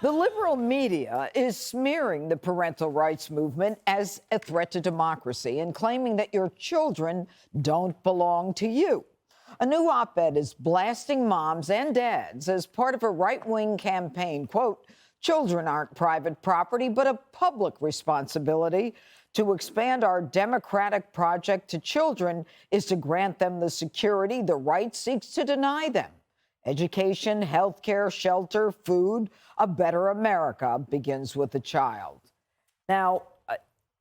The liberal media is smearing the parental rights movement as a threat to democracy and claiming that your children don't belong to you. A new op-ed is blasting moms and dads as part of a right-wing campaign. Quote, children aren't private property, but a public responsibility. To expand our democratic project to children is to grant them the security the right seeks to deny them. Education, health care, shelter, food, a better America begins with the child. Now,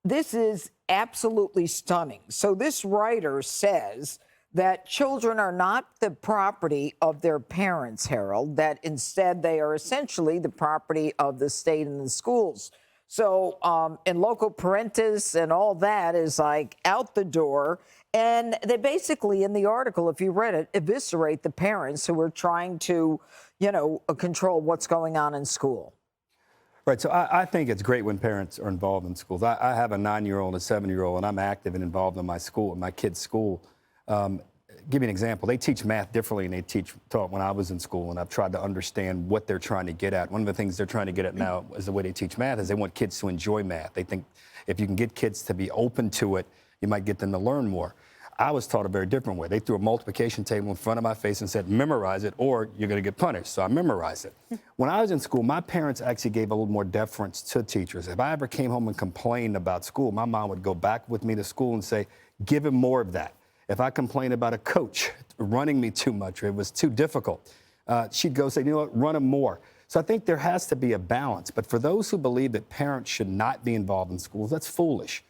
this is absolutely stunning. So this writer says that children are not the property of their parents, Harold, that instead they are essentially the property of the state and the schools. So in local parentis and all that is like out the door. And they basically, in the article, if you read it, eviscerate the parents who are trying to, control what's going on in school. Right. So I think it's great when parents are involved in schools. I have a 9-year-old and a 7-year-old, and I'm active and involved in my school, in my kids' school. Give you an example. They teach math differently than they taught when I was in school, and I've tried to understand what they're trying to get at. One of the things they're trying to get at now is the way they teach math is they want kids to enjoy math. They think if you can get kids to be open to it, you might get them to learn more. I was taught a very different way. They threw a multiplication table in front of my face and said, memorize it or you're going to get punished. So I memorized it. When I was in school, my parents actually gave a little more deference to teachers. If I ever came home and complained about school, my mom would go back with me to school and say, give him more of that. If I complained about a coach running me too much or it was too difficult, she'd go say, you know what, run him more. So I think there has to be a balance. But for those who believe that parents should not be involved in schools, that's foolish.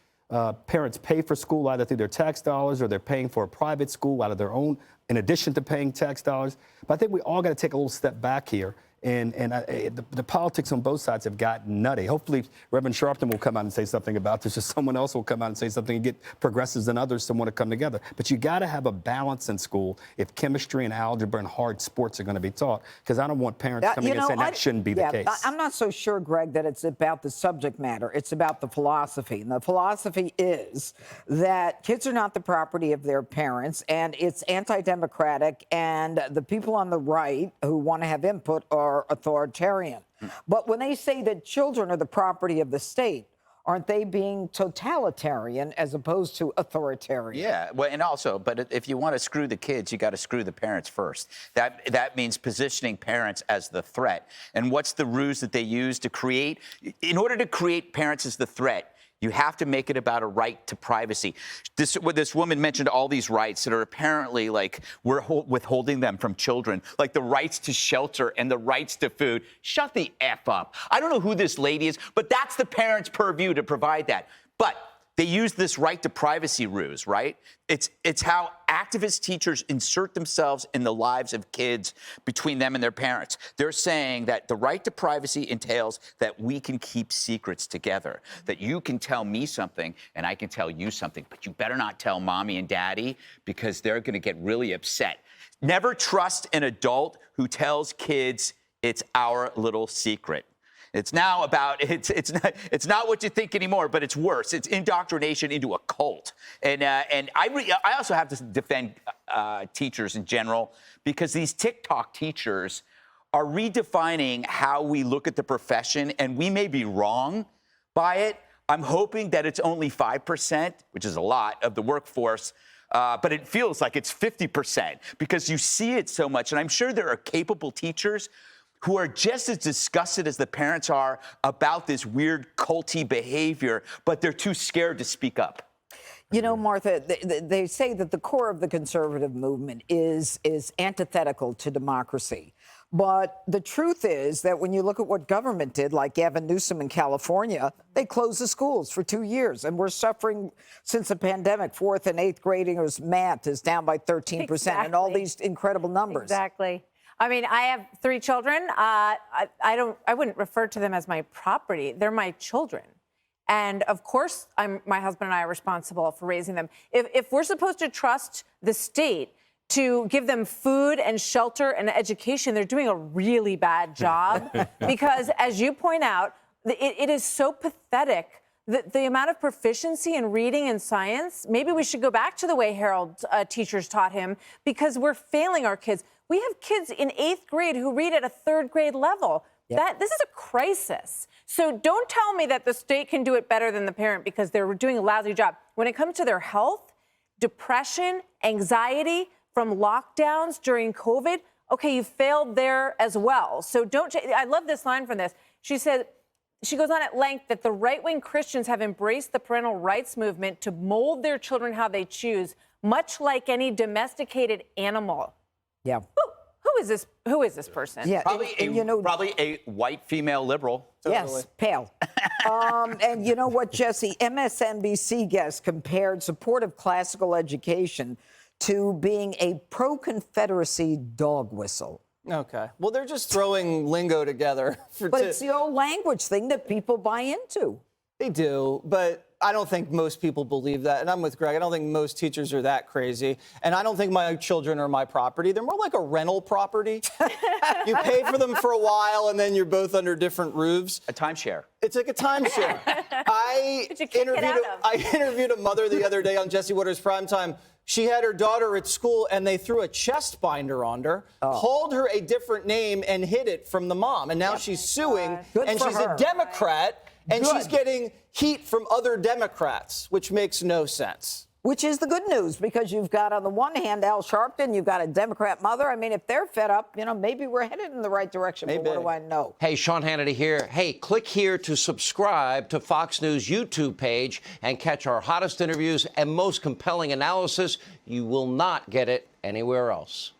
Parents pay for school either through their tax dollars or they're paying for a private school out of their own, in addition to paying tax dollars. But I think we all got to take a little step back here. And the politics on both sides have gotten nutty. Hopefully, Reverend Sharpton will come out and say something about this, or someone else will come out and say something and get progressives and others to want to come together. But you got to have a balance in school if chemistry and algebra and hard sports are going to be taught, because I don't want parents coming in and saying that shouldn't be the case. I'm not so sure, Greg, that it's about the subject matter. It's about the philosophy. And the philosophy is that kids are not the property of their parents, and it's anti-democratic, and the people on the right who want to have input are authoritarian. But when they say that children are the property of the state, aren't they being totalitarian as opposed to authoritarian? Yeah, well, and also, but if you want to screw the kids, you got to screw the parents first. That means positioning parents as the threat. And what's the ruse that they use to create? In order to create parents as the threat, you have to make it about a right to privacy. This woman mentioned all these rights that are apparently like we're withholding them from children, like the rights to shelter and the rights to food. Shut the F up. I don't know who this lady is, but that's the parents' purview to provide that. But they use this right to privacy ruse, right? It's how activist teachers insert themselves in the lives of kids between them and their parents. They're saying that the right to privacy entails that we can keep secrets together, that you can tell me something and I can tell you something, but you better not tell mommy and daddy because they're going to get really upset. Never trust an adult who tells kids it's our little secret. It's now about, it's not what you think anymore, but it's worse. It's indoctrination into a cult. And I also have to defend teachers in general, because these TikTok teachers are redefining how we look at the profession, and we may be wrong by it. I'm hoping that it's only 5%, which is a lot, of the workforce. But it feels like it's 50% because you see it so much. And I'm sure there are capable teachers who are just as disgusted as the parents are about this weird culty behavior, but they're too scared to speak up. You know, Martha, they say that the core of the conservative movement is antithetical to democracy. But the truth is that when you look at what government did, like Gavin Newsom in California, they closed the schools for 2 years. And we're suffering since the pandemic. 4th and 8th graders math is down by 13%, Exactly. and all these incredible numbers. Exactly. I mean, I have 3 children. I wouldn't refer to them as my property. They're my children. And of course, my husband and I are responsible for raising them. If we're supposed to trust the state to give them food and shelter and education, they're doing a really bad job. Because as you point out, it is so pathetic the amount of proficiency in reading and science. Maybe we should go back to the way Harold teachers taught him, because we're failing our kids. We have kids in 8th grade who read at a 3rd grade level. This is a crisis. So don't tell me that the state can do it better than the parent because they're doing a lousy job. When it comes to their health, depression, anxiety from lockdowns during COVID, okay, you failed there as well. So I love this line from this. She said, she goes on at length that the right-wing Christians have embraced the parental rights movement to mold their children how they choose, much like any domesticated animal. Yeah. Who is this? Who is this person? Yeah, Probably a white female liberal. Yes, pale. And you know what, Jesse? MSNBC guest compared supportive classical education to being a pro-Confederacy dog whistle. Okay. Well, they're just throwing lingo together. But it's the old language thing that people buy into. They do, but I don't think most people believe that. And I'm with Greg. I don't think most teachers are that crazy. And I don't think my children are my property. They're more like a rental property. You pay for them for a while, and then you're both under different roofs. A timeshare. It's like a timeshare. I interviewed a mother the other day on Jesse Waters Primetime. She had her daughter at school, and they threw a chest binder on her, called her a different name, and hid it from the mom. And now she's suing, and she's a Democrat, and she's getting heat from other Democrats, which makes no sense. Which is the good news, because you've got, on the one hand, Al Sharpton, you've got a Democrat mother. I mean, if they're fed up, maybe we're headed in the right direction. Maybe. But what do I know? Hey, Sean Hannity here. Hey, click here to subscribe to Fox News YouTube page and catch our hottest interviews and most compelling analysis. You will not get it anywhere else.